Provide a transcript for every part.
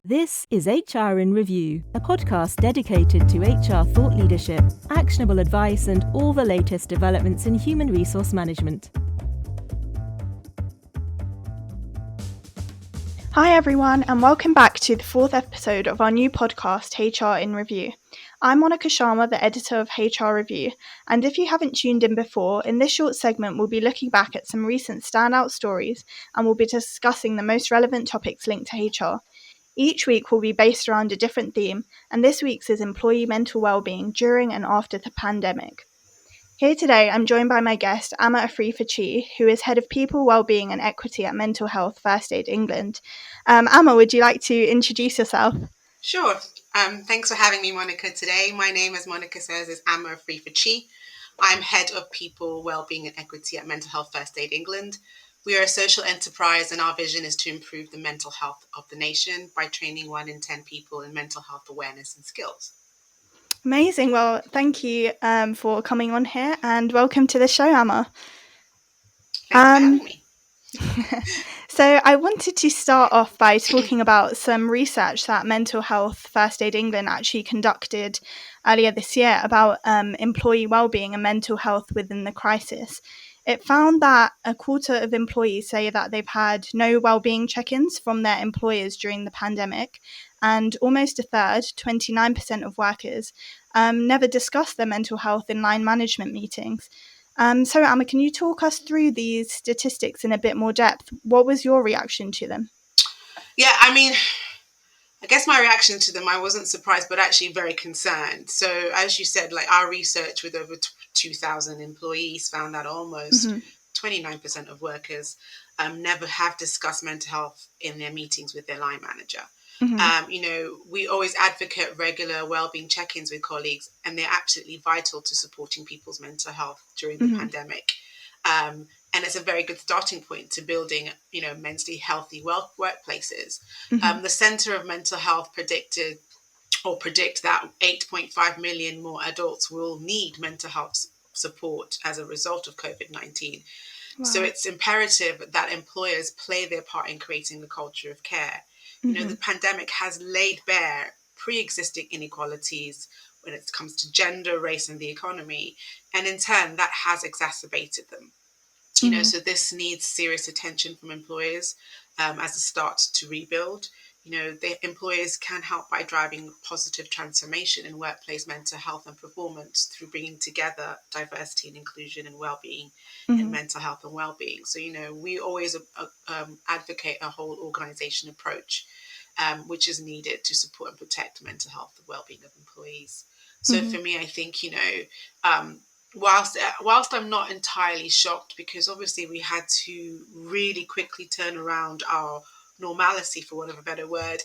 This is HR in Review, a podcast dedicated to HR thought leadership, actionable advice, and all the latest developments in human resource management. Hi everyone, and welcome back to the fourth episode of our new podcast, HR in Review. I'm Monica Sharma, the editor of HRreview, and if you haven't tuned in before, in this short segment we'll be looking back at some recent standout stories and we'll be discussing the most relevant topics linked to HR. Each week will be based around a different theme, and this week's is employee mental well-being during and after the pandemic. Here today, I'm joined by my guest, Afrifa-Tchie, who is Head of People, Wellbeing and Equity at Mental Health First Aid England. Amma, would you like to introduce yourself? Sure. Thanks for having me, Monica, today. My name, as Monica says, is Afrifa-Tchie. I'm Head of People, Wellbeing and Equity at Mental Health First Aid England. We are a social enterprise, and our vision is to improve the mental health of the nation by training 1 in 10 people in mental health awareness and skills. Amazing. Well, thank you for coming on here, and welcome to the show, Amma. Thanks for having me. So I wanted to start off by talking about some research that Mental Health First Aid England actually conducted earlier this year about employee wellbeing and mental health within the crisis. It found that a quarter of employees say that they've had no wellbeing check-ins from their employers during the pandemic, and almost a third, 29% of workers, never discussed their mental health in line management meetings. So, Amma, can you talk us through these statistics in a bit more depth? What was your reaction to them? Yeah, I guess my reaction to them, I wasn't surprised, but actually very concerned. So, as you said, like our research with over 2,000 employees found that almost 29% of workers never have discussed mental health in their meetings with their line manager. We always advocate regular wellbeing check-ins with colleagues, and they're absolutely vital to supporting people's mental health during the pandemic. And it's a very good starting point to building, mentally healthy workplaces. The Centre of Mental Health predict that 8.5 million more adults will need mental health support as a result of COVID-19. Wow. So it's imperative that employers play their part in creating the culture of care. The pandemic has laid bare pre-existing inequalities when it comes to gender, race, and the economy. And in turn, that has exacerbated them. So this needs serious attention from employers as a start to rebuild. The employers can help by driving positive transformation in workplace mental health and performance through bringing together diversity and inclusion and well-being in mental health and well-being. So, we always advocate a whole organisation approach, which is needed to support and protect mental health and well-being of employees. So for me, I think, whilst I'm not entirely shocked, because obviously we had to really quickly turn around our normalcy, for want of a better word,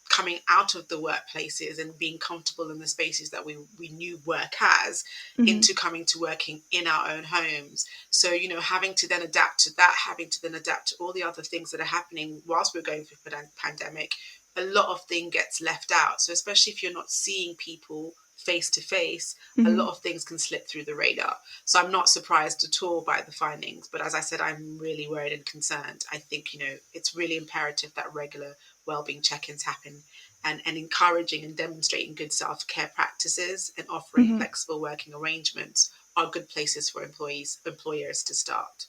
coming out of the workplaces and being comfortable in the spaces that we knew work as, into coming to working in our own homes. So, having to then adapt to that, having to then adapt to all the other things that are happening whilst we're going through the pandemic, a lot of things gets left out. So especially if you're not seeing people face to face, a lot of things can slip through the radar. So I'm not surprised at all by the findings. But as I said, I'm really worried and concerned. I think, it's really imperative that regular wellbeing check-ins happen, and encouraging and demonstrating good self-care practices and offering flexible working arrangements are good places for employers to start.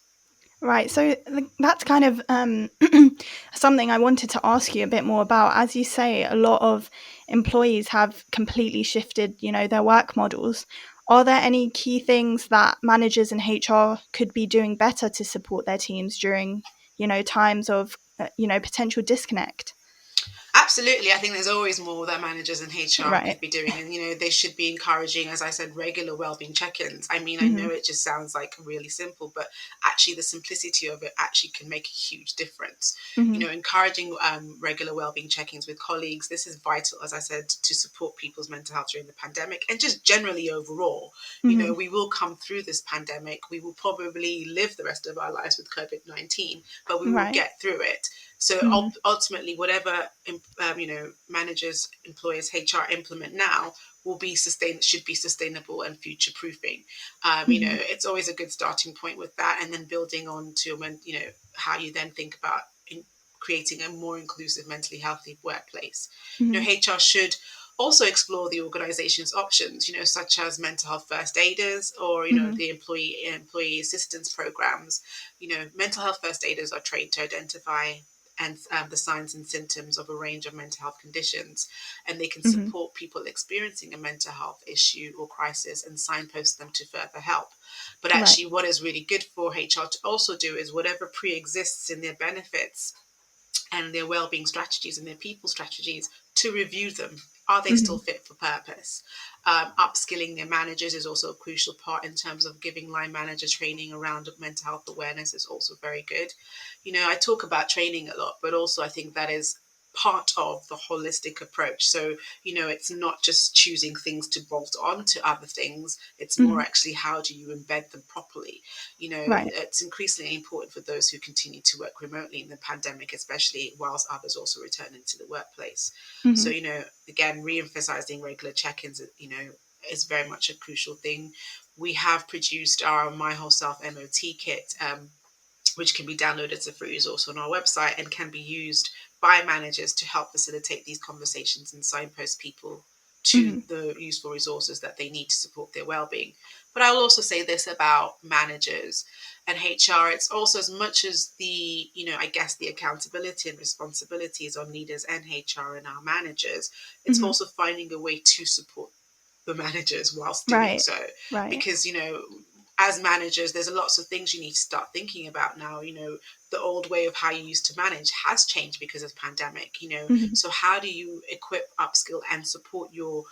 Right, so that's kind of something I wanted to ask you a bit more about. As you say, a lot of employees have completely shifted, their work models. Are there any key things that managers and HR could be doing better to support their teams during, times of, potential disconnect? Absolutely. I think there's always more that managers and HR could be doing. And, they should be encouraging, as I said, regular wellbeing check-ins. I know it just sounds like really simple, but actually the simplicity of it actually can make a huge difference. Encouraging regular wellbeing check-ins with colleagues. This is vital, as I said, to support people's mental health during the pandemic and just generally overall. We will come through this pandemic. We will probably live the rest of our lives with COVID-19, but we will get through it. So ultimately, whatever managers, employers, HR implement now should be sustainable and future proofing. It's always a good starting point with that, and then building on to how you then think about creating a more inclusive, mentally healthy workplace. Mm-hmm. HR should also explore the organization's options, such as mental health first aiders or, Mm-hmm. the employee assistance programs. Mental health first aiders are trained to identify and the signs and symptoms of a range of mental health conditions, and they can Mm-hmm. support people experiencing a mental health issue or crisis and signpost them to further help. But Right. actually, what is really good for HR to also do is whatever pre-exists in their benefits and their well-being strategies and their people strategies, to review them. Are they Mm-hmm. still fit for purpose? Upskilling their managers is also a crucial part in terms of giving line manager training around mental health awareness is also very good. I talk about training a lot, but also I think that is part of the holistic approach. So, it's not just choosing things to bolt on to other things. It's more Mm-hmm. actually how do you embed them properly? Right. It's increasingly important for those who continue to work remotely in the pandemic, especially whilst others also return into the workplace. Mm-hmm. So, again, re-emphasizing regular check-ins, is very much a crucial thing. We have produced our My Whole Self MOT kit, which can be downloaded as a free resource on our website and can be used by managers to help facilitate these conversations and signpost people to Mm-hmm. the useful resources that they need to support their well-being. But I will also say this about managers and HR. It's also as much as the, I guess the accountability and responsibilities on leaders and HR and our managers, it's Mm-hmm. also finding a way to support the managers whilst doing Right. so. Right. Because, as managers, there's lots of things you need to start thinking about now. The old way of how you used to manage has changed because of the pandemic. Mm-hmm. So how do you equip, upskill, and support your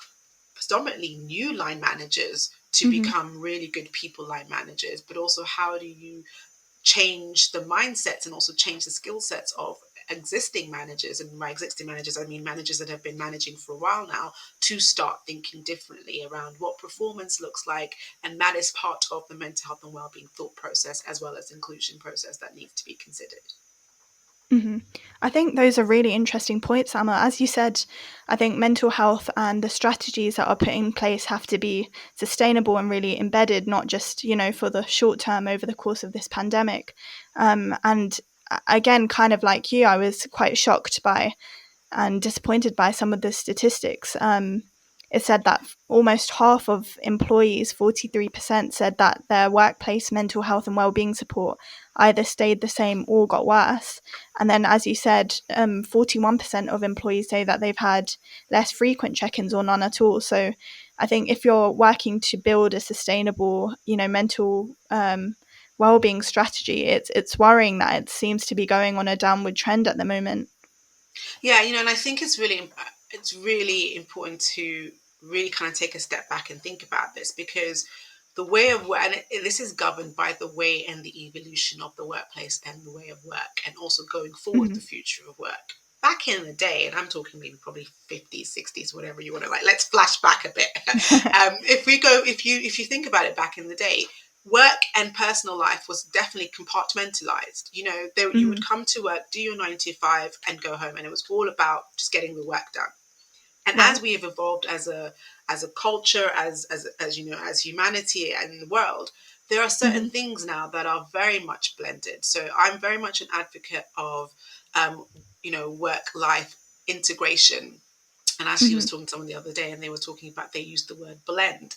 predominantly new line managers to Mm-hmm. become really good people line managers? But also, how do you change the mindsets and also change the skill sets of existing managers? And by existing managers, I mean managers that have been managing for a while now, to start thinking differently around what performance looks like. And that is part of the mental health and wellbeing thought process, as well as inclusion process, that needs to be considered. Mm-hmm. I think those are really interesting points, Amma. As you said, I think mental health and the strategies that are put in place have to be sustainable and really embedded, not just, for the short term over the course of this pandemic. And again, kind of like you, I was quite shocked by and disappointed by some of the statistics. It said that almost half of employees, 43%, said that their workplace mental health and wellbeing support either stayed the same or got worse. And then, as you said, 41% of employees say that they've had less frequent check-ins or none at all. So I think if you're working to build a sustainable, mental wellbeing strategy, it's worrying that it seems to be going on a downward trend at the moment. Yeah, and I think it's really important to really kind of take a step back and think about this, because the way of work, and this is governed by the way and the evolution of the workplace and the way of work, and also going forward, Mm-hmm. the future of work. Back in the day, and I'm talking maybe probably 50s, 60s, whatever you want to, like, let's flash back a bit. If you think about it, back in the day, work and personal life was definitely compartmentalized. You Mm-hmm. would come to work, do your 9 to 5, and go home, and it was all about just getting the work done. And as Right. we have evolved as a culture, as humanity and the world, there are certain Mm-hmm. things now that are very much blended. So I'm very much an advocate of work life integration. And actually Mm-hmm. was talking to someone the other day, and they were talking about, they used the word blend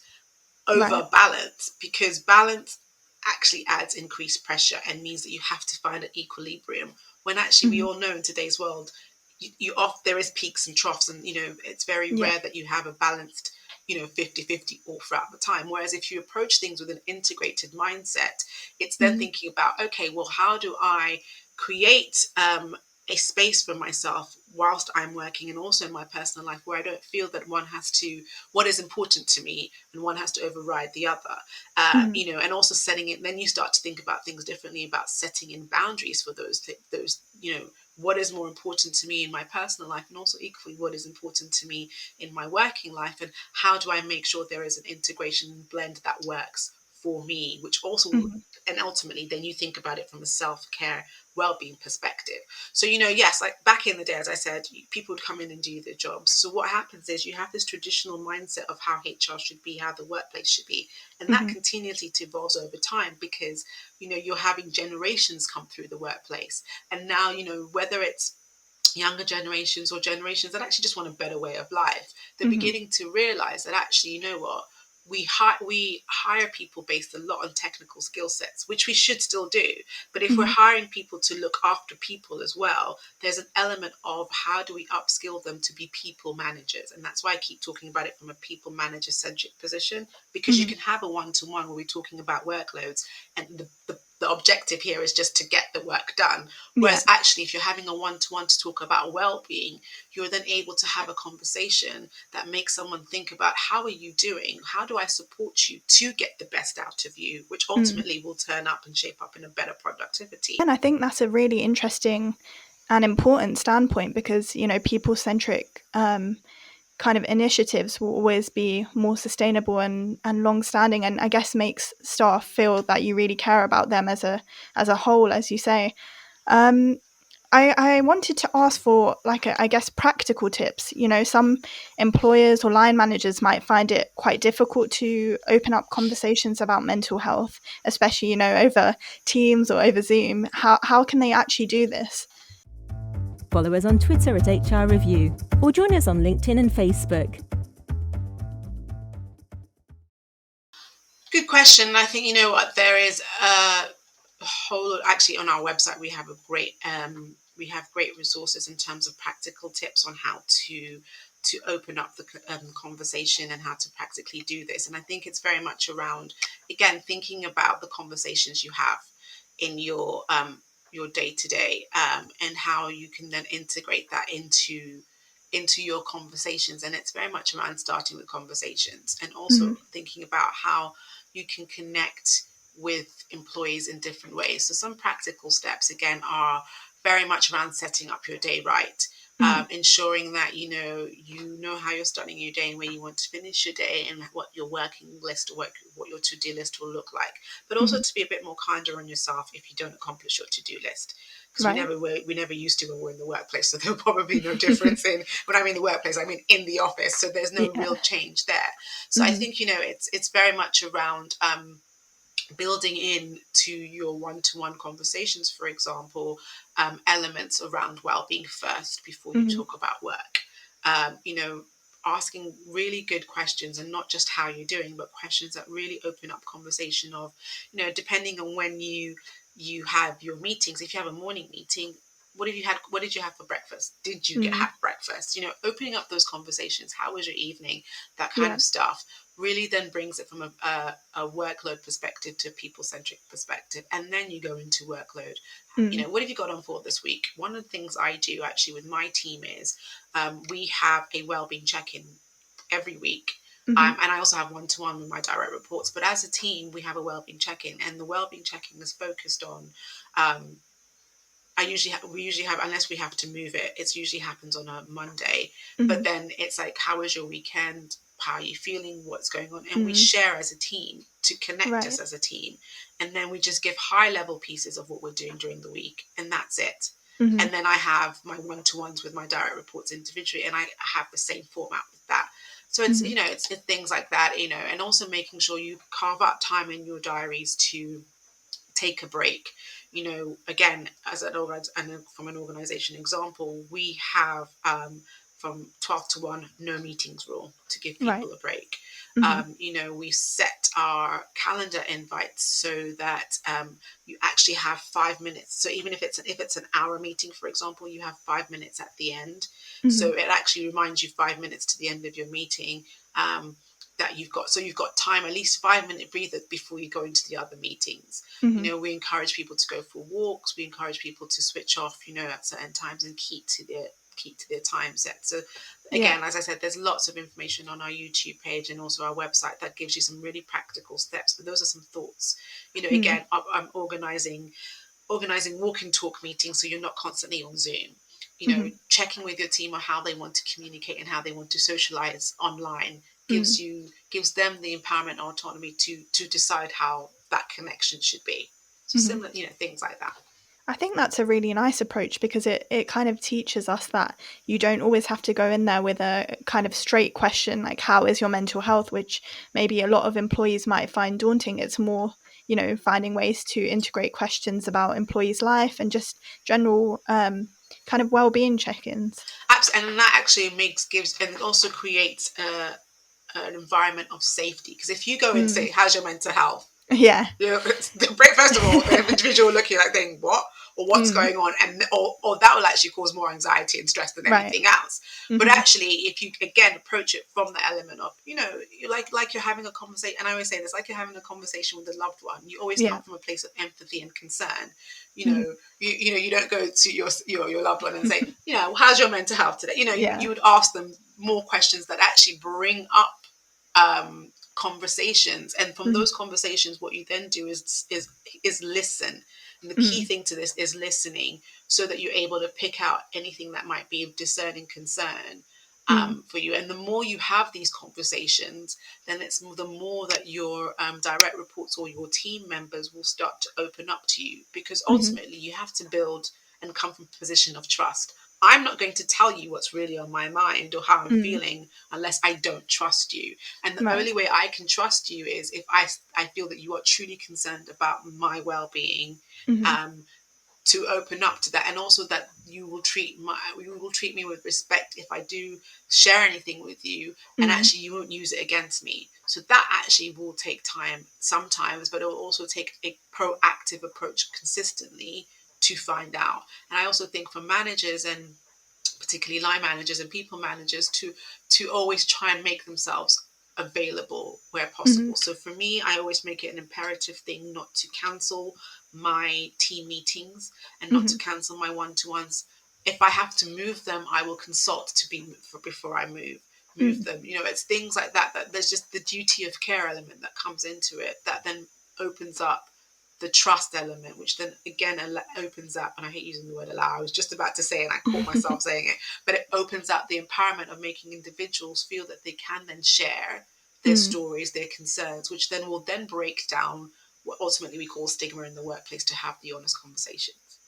Right. over balance, because balance actually adds increased pressure and means that you have to find an equilibrium, when actually we Mm-hmm. all know in today's world, there is peaks and troughs, and it's very Yeah. rare that you have a balanced 50-50 all throughout the time. Whereas if you approach things with an integrated mindset, it's then Mm-hmm. thinking about, okay, well, how do I create a space for myself whilst I'm working, and also in my personal life, where I don't feel that what is important to me and one has to override the other. Mm-hmm. And also setting it, then you start to think about things differently, about setting in boundaries for those, what is more important to me in my personal life, and also equally what is important to me in my working life, and how do I make sure there is an integration blend that works for me, which also, Mm-hmm. and ultimately then you think about it from a self-care well-being perspective. So yes, like back in the day, as I said, people would come in and do their jobs. So what happens is you have this traditional mindset of how HR should be, how the workplace should be, and that Mm-hmm. continually evolves over time, because you're having generations come through the workplace. And now, whether it's younger generations or generations that actually just want a better way of life, they're beginning to realize that actually, you know what, we hire people based a lot on technical skill sets, which we should still do. But if we're hiring people to look after people as well, there's an element of how do we upskill them to be people managers. And that's why I keep talking about it from a people manager centric position, because you can have a one-to-one where we're talking about workloads and the objective here is just to get the work done. Whereas actually, if you're having a one-to-one to talk about well-being, you're then able to have a conversation that makes someone think about how are you doing? How do I support you to get the best out of you, which ultimately will turn up and shape up in a better productivity. And I think that's a really interesting and important standpoint because, you know, people-centric kind of initiatives will always be more sustainable and long-standing, and I guess makes staff feel that you really care about them as a whole, as you say. I wanted to ask for I guess practical tips. You know, some employers or line managers might find it quite difficult to open up conversations about mental health, especially, you know, over Teams or over Zoom. How can they actually do this? Follow us on Twitter at HRreview or join us on LinkedIn and Facebook. Good question. I think, you know what, there is a whole lot, actually on our website we have great resources in terms of practical tips on how to open up the conversation and how to practically do this. And I think it's very much around, again, thinking about the conversations you have in your day-to-day, and how you can then integrate that into your conversations. And it's very much around starting with conversations and also thinking about how you can connect with employees in different ways. So some practical steps, again, are very much around setting up your day right. Ensuring that you know how you're starting your day and where you want to finish your day and what your working list or what your to-do list will look like, but also to be a bit more kinder on yourself if you don't accomplish your to-do list, because we never used to when we're in the workplace, so there'll probably no difference in when I mean the workplace, I mean in the office, so there's no real change there. So I think, you know, it's very much around building in to your one-to-one conversations, for example, elements around well-being first before you talk about work. You know, asking really good questions, and not just how you're doing, but questions that really open up conversation of, you know, depending on when you have your meetings. If you have a morning meeting, what did you have for breakfast? Did you have breakfast? You know, opening up those conversations. How was your evening? That kind of stuff really then brings it from a workload perspective to a people-centric perspective. And then you go into workload. You know, what have you got on for this week? One of the things I do actually with my team is we have a wellbeing check-in every week. And I also have one-to-one with my direct reports. But as a team, we have a wellbeing check-in, and the wellbeing check-in is focused on we usually have, unless we have to move it, it usually happens on a Monday. But then it's like, how was your weekend? How are you feeling? What's going on? And we share as a team to connect us as a team. And then we just give high level pieces of what we're doing during the week. And that's it. And then I have my one-to-ones with my direct reports individually, and I have the same format with that. So it's, you know, it's things like that, you know, and also making sure you carve out time in your diaries to take a break. You know, again, from an organization example, we have from 12 to 1, no meetings rule to give people a break. You know, we set our calendar invites so that you actually have 5 minutes. So even if it's an hour meeting, for example, you have 5 minutes at the end. So it actually reminds you 5 minutes to the end of your meeting that you've got time, at least 5-minute breather before you go into the other meetings. You know, we encourage people to go for walks. We encourage people to switch off, you know, at certain times and keep to their time set. So again, as I said, there's lots of information on our YouTube page and also our website that gives you some really practical steps. But those are some thoughts. You know, again, I'm organizing walk and talk meetings so you're not constantly on Zoom. You know, checking with your team on how they want to communicate and how they want to socialize online gives them the empowerment and autonomy to decide how that connection should be. So similar, you know, things like that. I think that's a really nice approach because it kind of teaches us that you don't always have to go in there with a kind of straight question like, how is your mental health, which maybe a lot of employees might find daunting. It's more, you know, finding ways to integrate questions about employees' life and just general kind of well-being check-ins. Absolutely, and that actually gives and also creates an environment of safety. Because if you go and say, "How's your mental health?" Yeah. First of all, the individual looking like saying, "What?" or "What's going on?" and or that will actually cause more anxiety and stress than anything else. But actually, if you again approach it from the element of, you like you're having a conversation, and I always say this, like you're having a conversation with a loved one. You always come from a place of empathy and concern. You don't go to your loved one and say, "How's your mental health today?" You would ask them more questions that actually bring up conversations, and from those conversations, what you then do is listen. And the key thing to this is listening, so that you're able to pick out anything that might be of discerning concern for you. And the more you have these conversations, then it's the more that your direct reports or your team members will start to open up to you, because ultimately you have to build and come from a position of trust. I'm not going to tell you what's really on my mind or how I'm feeling unless I don't trust you. And the only way I can trust you is if I feel that you are truly concerned about my well-being, to open up to that, and also that you will treat me with respect if I do share anything with you, and actually you won't use it against me. So that actually will take time sometimes, but it will also take a proactive approach consistently to find out. And I also think for managers, and particularly line managers and people managers, to always try and make themselves available where possible. So for me, I always make it an imperative thing not to cancel my team meetings and not to cancel my one-to-ones. If I have to move them, I will consult before I move them. It's things like that there's just the duty of care element that comes into it, that then opens up the trust element, which then again opens up, and I hate using the word allow, I was just about to say it and I caught myself saying it, but it opens up the empowerment of making individuals feel that they can then share their stories, their concerns, which then will then break down what ultimately we call stigma in the workplace, to have the honest conversations.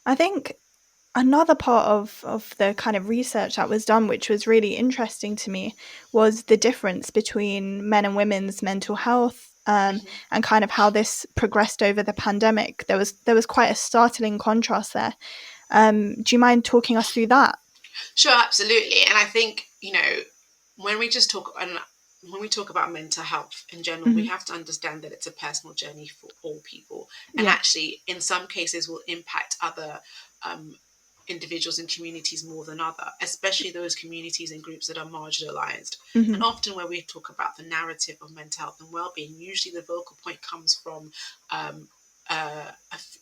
I think another part of the kind of research that was done, which was really interesting to me, was the difference between men and women's mental health, and kind of how this progressed over the pandemic. There was quite a startling contrast there. Do you mind talking us through that? Sure, absolutely. And I think, when we talk about mental health in general, we have to understand that it's a personal journey for all people, and actually in some cases will impact other individuals and communities more than other, especially those communities and groups that are marginalized. And often where we talk about the narrative of mental health and well-being, usually the vocal point comes from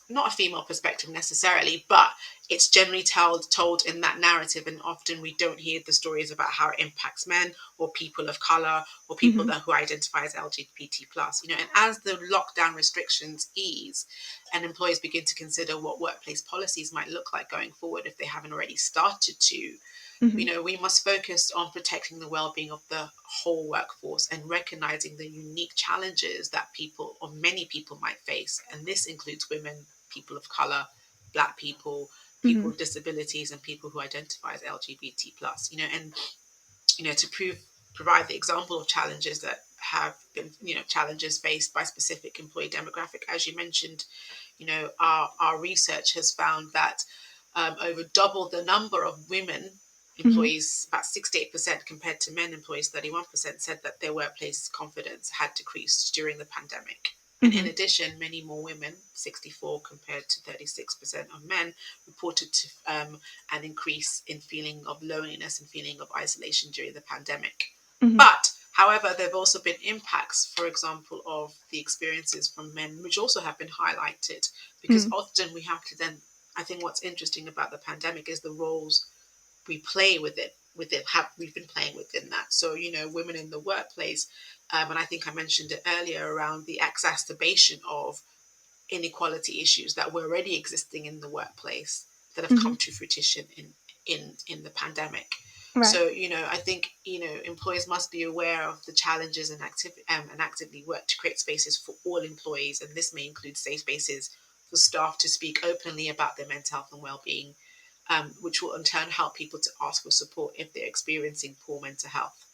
not a female perspective necessarily, but it's generally told in that narrative, and often we don't hear the stories about how it impacts men or people of color or people who identify as LGBT plus. And as the lockdown restrictions ease and employers begin to consider what workplace policies might look like going forward, if they haven't already started to, we must focus on protecting the well-being of the whole workforce and recognizing the unique challenges that many people might face. And this includes women, people of color, Black people, people with disabilities, and people who identify as LGBT plus. And to provide the example of challenges that have been, challenges faced by specific employee demographic, as you mentioned, our research has found that over double the number of women employees, about 68% compared to men employees, 31%, said that their workplace confidence had decreased during the pandemic. And in addition, many more women, 64 compared to 36% of men, reported an increase in feeling of loneliness and feeling of isolation during the pandemic. But however, there have also been impacts, for example, of the experiences from men, which also have been highlighted, because often we have to then, I think what's interesting about the pandemic is the roles we play we've been playing within that. So, women in the workplace, and I think I mentioned it earlier around the exacerbation of inequality issues that were already existing in the workplace that have come to fruition in the pandemic. Right. So, I think, employers must be aware of the challenges and actively work to create spaces for all employees. And this may include safe spaces for staff to speak openly about their mental health and well-being, which will in turn help people to ask for support if they're experiencing poor mental health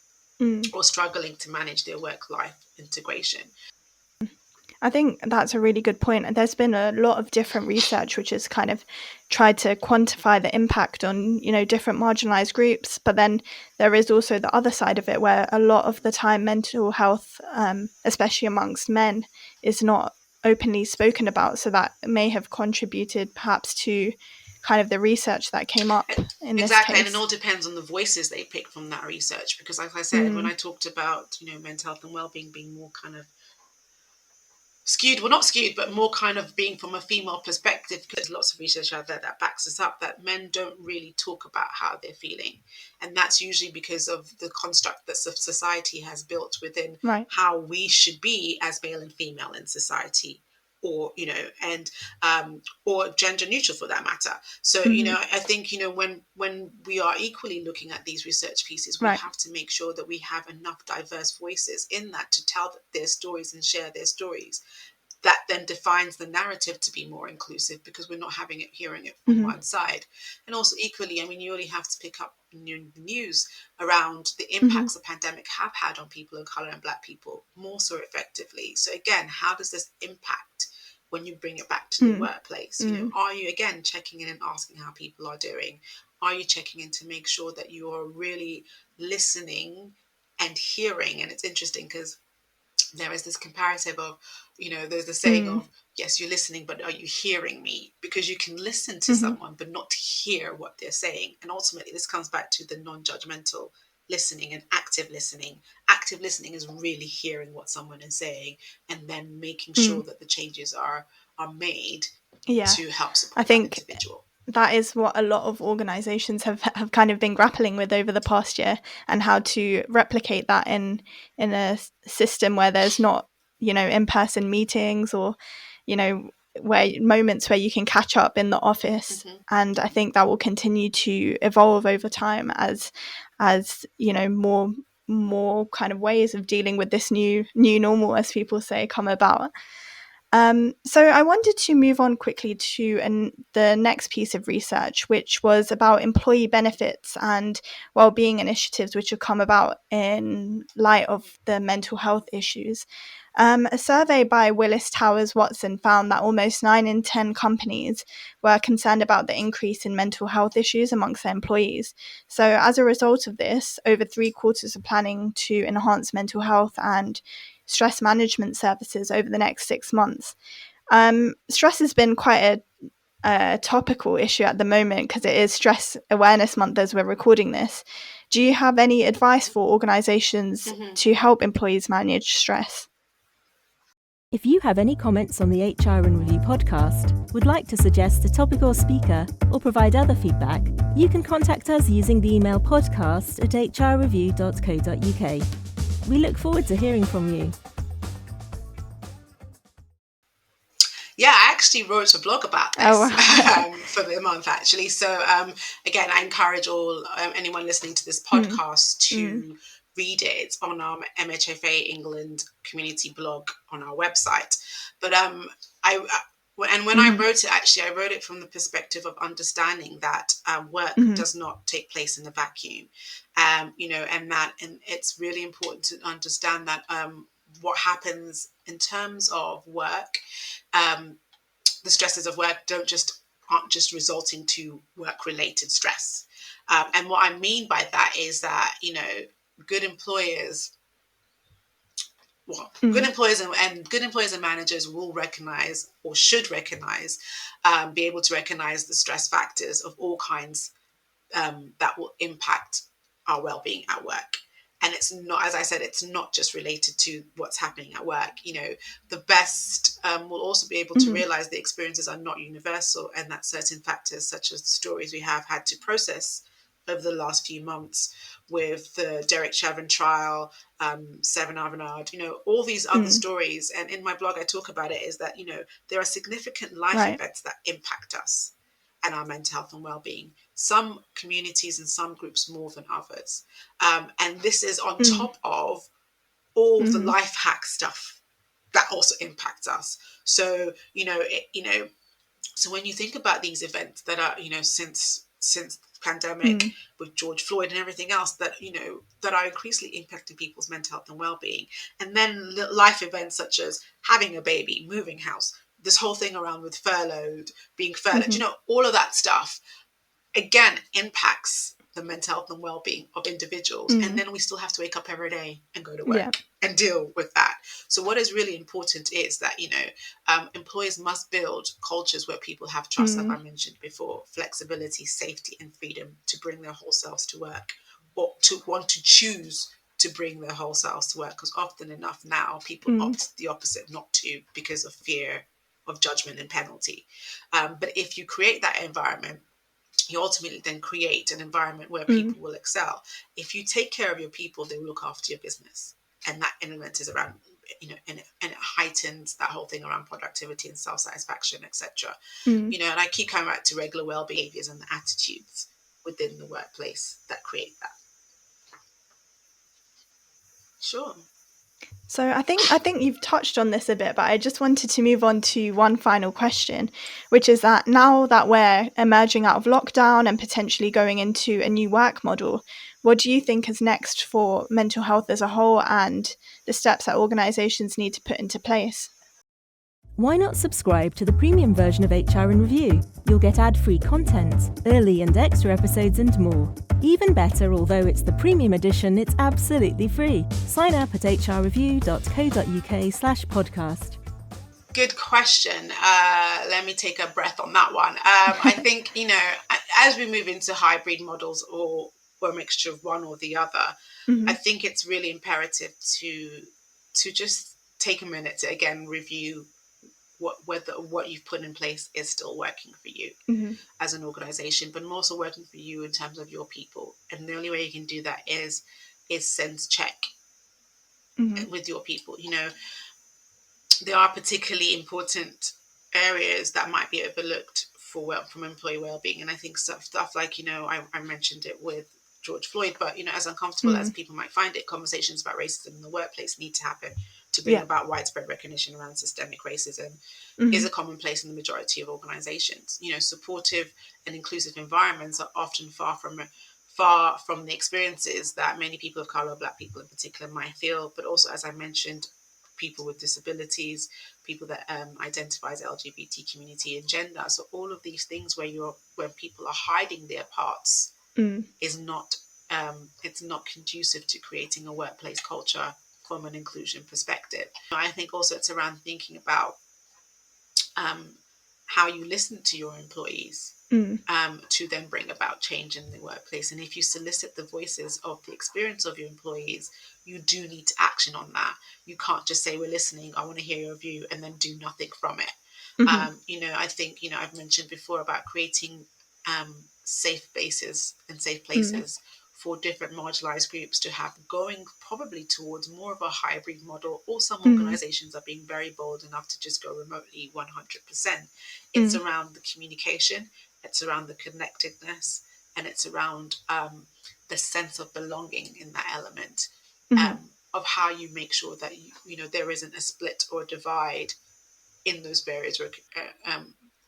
or struggling to manage their work-life integration. I think that's a really good point. And there's been a lot of different research which has kind of tried to quantify the impact on, different marginalized groups. But then there is also the other side of it where a lot of the time mental health, especially amongst men, is not openly spoken about. So that may have contributed perhaps to kind of the research that came up in this Exactly, case. and it all depends on the voices they pick from that research. Because like I said, when I talked about, mental health and well-being being more kind of skewed, well, not skewed, but more kind of being from a female perspective, because lots of research out there that backs us up, that men don't really talk about how they're feeling. And that's usually because of the construct that society has built within how we should be as male and female in society, or, and or gender neutral for that matter. So, I think, when we are equally looking at these research pieces, we have to make sure that we have enough diverse voices in that to tell their stories and share their stories. That then defines the narrative to be more inclusive, because we're not hearing it from one side. And also equally, I mean, you only have to pick up news around the impacts the pandemic have had on people of color and Black people more so effectively. So again, how does this impact when you bring it back to the workplace? Are you again checking in and asking how people are doing? Are you checking in to make sure that you are really listening and hearing? And it's interesting because there is this comparative of, there's the saying of, yes, you're listening, but are you hearing me? Because you can listen to someone, but not hear what they're saying. And ultimately, this comes back to the non-judgmental listening and active listening. Active listening is really hearing what someone is saying and then making sure that the changes are made to help support that individual. That is what a lot of organizations have kind of been grappling with over the past year, and how to replicate that in a system where there's not, in-person meetings or, where moments where you can catch up in the office. And I think that will continue to evolve over time as more kind of ways of dealing with this new normal, as people say, come about. So I wanted to move on quickly to the next piece of research, which was about employee benefits and well-being initiatives which have come about in light of the mental health issues. A survey by Willis Towers Watson found that almost 9 in 10 companies were concerned about the increase in mental health issues amongst their employees. So as a result of this, over 3/4 are planning to enhance mental health and stress management services over the next 6 months. Stress has been quite a topical issue at the moment because it is Stress Awareness Month as we're recording this. Do you have any advice for organizations to help employees manage stress? If you have any comments on the HR in Review podcast, would like to suggest a topic or speaker, or provide other feedback, you can contact us using the email podcast@hrreview.co.uk. We look forward to hearing from you. Yeah, I actually wrote a blog about this for the month, actually. So again, I encourage anyone listening to this podcast to read it on our MHFA England community blog on our website. But when I wrote it, actually, I wrote it from the perspective of understanding that work does not take place in a vacuum, and it's really important to understand that what happens in terms of work, the stresses of work aren't just resulting to work-related stress. And what I mean by that is that, good employers and managers will recognize, or should recognize, be able to recognize the stress factors of all kinds that will impact our well-being at work. And it's not, as I said, it's not just related to what's happening at work. The best will also be able to realize the experiences are not universal, and that certain factors, such as the stories we have had to process over the last few months with the Derek Chauvin trial, Seven Avenard, all these other stories. And in my blog, I talk about it, is that, there are significant life events that impact us and our mental health and well-being. Some communities and some groups more than others. And this is on top of all the life hack stuff that also impacts us. So, so when you think about these events that are, since pandemic, with George Floyd and everything else that, that are increasingly impacting people's mental health and well-being. And then life events such as having a baby, moving house, this whole thing around with being furloughed, all of that stuff, again, impacts the mental health and well-being of individuals. And then we still have to wake up every day and go to work and deal with that. So what is really important is that, employers must build cultures where people have trust, like I mentioned before, flexibility, safety, and freedom to bring their whole selves to work, or to want to choose to bring their whole selves to work. Because often enough now, people opt the opposite, not to, because of fear of judgment and penalty. But if you create that environment, you ultimately then create an environment where people will excel. If you take care of your people, they will look after your business. And that element is around, and it heightens that whole thing around productivity and self-satisfaction, etc. And I keep coming back to regular well-being behaviors and the attitudes within the workplace that create that. Sure. So I think you've touched on this a bit, but I just wanted to move on to one final question, which is that now that we're emerging out of lockdown and potentially going into a new work model, what do you think is next for mental health as a whole and the steps that organisations need to put into place? Why not subscribe to the premium version of HR in Review? You'll get ad-free content, early and extra episodes and more. Even better, although it's the premium edition, it's absolutely free. Sign up at hrreview.co.uk/podcast. Good question. Let me take a breath on that one. I think, as we move into hybrid models or a mixture of one or the other, I think it's really imperative to just take a minute to, again, review whether what you've put in place is still working for you as an organization, but also working for you in terms of your people. And the only way you can do that is sense check with your people. There are particularly important areas that might be overlooked from employee well-being. And I think stuff like, I mentioned it with George Floyd, but, as uncomfortable as people might find it, conversations about racism in the workplace need to happen to bring about widespread recognition around systemic racism is a commonplace in the majority of organizations. Supportive and inclusive environments are often far from the experiences that many people of color, Black people in particular, might feel, but also, as I mentioned, people with disabilities, people that identify as LGBT community and gender. So all of these things where people are hiding their parts is not it's not conducive to creating a workplace culture from an inclusion perspective. I think also it's around thinking about how you listen to your employees to then bring about change in the workplace. And if you solicit the voices of the experience of your employees, you do need to action on that. You can't just say, we're listening, I want to hear your view, and then do nothing from it. I think, I've mentioned before about creating safe spaces and safe places for different marginalized groups to have, going probably towards more of a hybrid model, or some organizations are being very bold enough to just go remotely 100%. It's around the communication, it's around the connectedness, and it's around the sense of belonging in that element of how you make sure that there isn't a split or divide in those various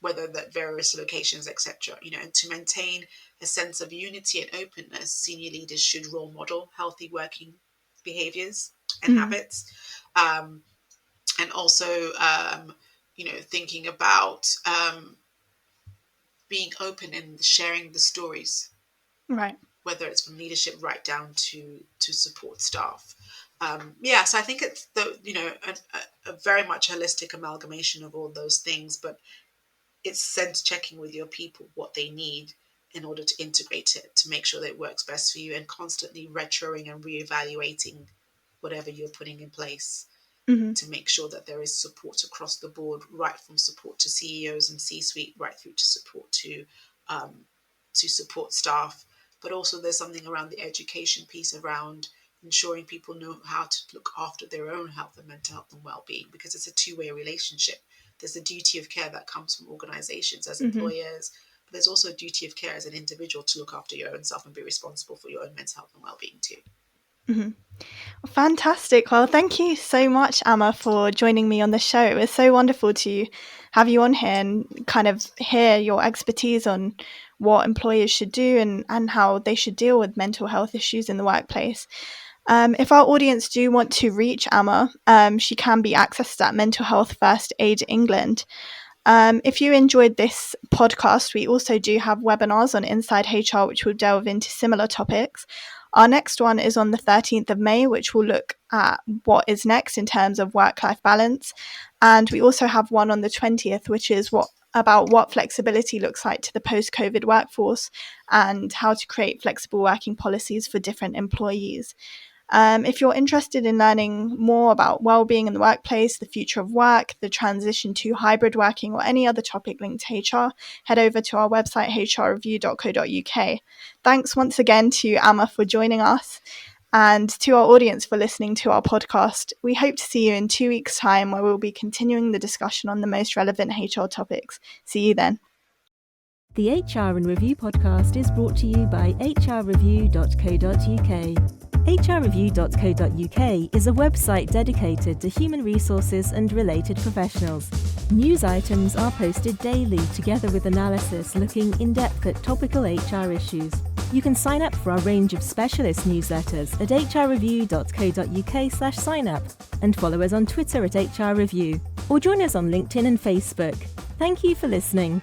whether that various locations, etc. And to maintain a sense of unity and openness, senior leaders should role model healthy working behaviors and habits, and also thinking about being open and sharing the stories, right, whether it's from leadership right down to support staff. So I think it's a very much holistic amalgamation of all those things, but it's sense checking with your people what they need in order to integrate it, to make sure that it works best for you, and constantly retroing and reevaluating whatever you're putting in place to make sure that there is support across the board, right from support to CEOs and C-suite, right through to support to support staff. But also there's something around the education piece around ensuring people know how to look after their own health and mental health and well-being, because it's a two-way relationship. There's a duty of care that comes from organizations as employers, but there's also a duty of care as an individual to look after your own self and be responsible for your own mental health and well-being too. Fantastic. Well, thank you so much, Amma, for joining me on the show. It was so wonderful to have you on here and kind of hear your expertise on what employers should do and how they should deal with mental health issues in the workplace. If our audience do want to reach Amma, she can be accessed at Mental Health First Aid England. If you enjoyed this podcast, we also do have webinars on Inside HR, which will delve into similar topics. Our next one is on the 13th of May, which will look at what is next in terms of work-life balance. And we also have one on the 20th, which is about what flexibility looks like to the post-COVID workforce and how to create flexible working policies for different employees. If you're interested in learning more about well-being in the workplace, the future of work, the transition to hybrid working, or any other topic linked to HR, head over to our website, HRreview.co.uk. Thanks once again to Amma for joining us and to our audience for listening to our podcast. We hope to see you in 2 weeks' time, where we'll be continuing the discussion on the most relevant HR topics. See you then. The HR in Review podcast is brought to you by HRreview.co.uk. HRreview.co.uk is a website dedicated to human resources and related professionals. News items are posted daily, together with analysis looking in depth at topical HR issues. You can sign up for our range of specialist newsletters at hrreview.co.uk/sign-up and follow us on Twitter at HRreview, or join us on LinkedIn and Facebook. Thank you for listening.